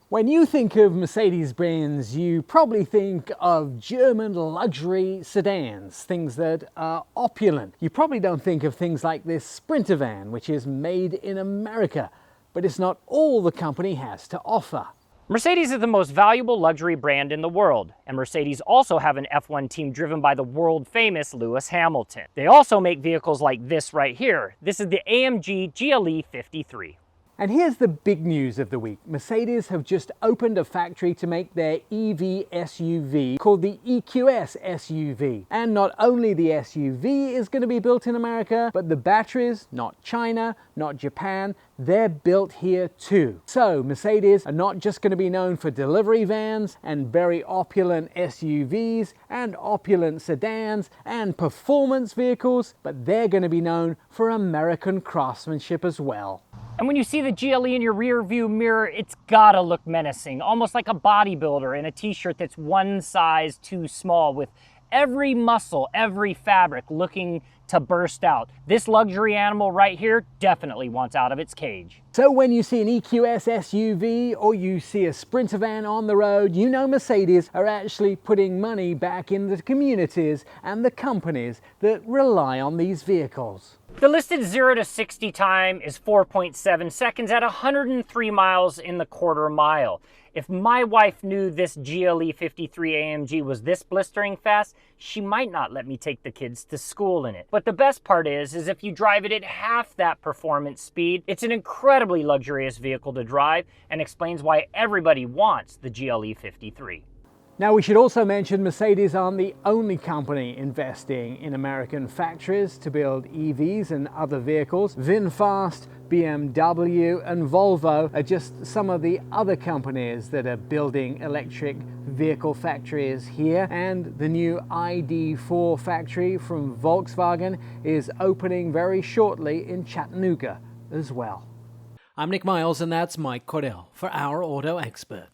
When you think of Mercedes-Benz, you probably think of German luxury sedans, things that are opulent. You probably don't think of things like this Sprinter van, which is made in America, but it's not all the company has to offer. Mercedes is the most valuable luxury brand in the world, and Mercedes also have an F1 team driven by the world-famous Lewis Hamilton. They also make vehicles like this right here. This is the AMG GL E53. And here's the big news of the week. Mercedes have just opened a factory to make their EV SUV called the EQS SUV. And not only the SUV is going to be built in America, but the batteries, not China, not Japan, they're built here too. So Mercedes are not just going to be known for delivery vans and very opulent SUVs and opulent sedans and performance vehicles, but they're going to be known for American craftsmanship as well. And when you see the GLE in your rear view mirror, it's gotta look menacing, almost like a bodybuilder in a t-shirt that's one size too small, with every muscle, every fabric looking to burst out. This luxury animal right here definitely wants out of its cage. So when you see an EQS SUV or you see a Sprinter van on the road, you know Mercedes are actually putting money back in the communities and the companies that rely on these vehicles. The listed 0 to 60 time is 4.7 seconds at 103 miles in the quarter mile. If my wife knew this GL E53 AMG was this blistering fast, she might not let me take the kids to school in it. But the best part is if you drive it at half that performance speed, it's an incredibly luxurious vehicle to drive and explains why everybody wants the GL E53. Now we should also mention Mercedes aren't the only company investing in American factories to build EVs and other vehicles. VinFast, BMW and Volvo are just some of the other companies that are building electric vehicle factories here, and the new ID.4 factory from Volkswagen is opening very shortly in Chattanooga as well. I'm Nick Miles, and that's Mike Cordell for Our Auto Expert.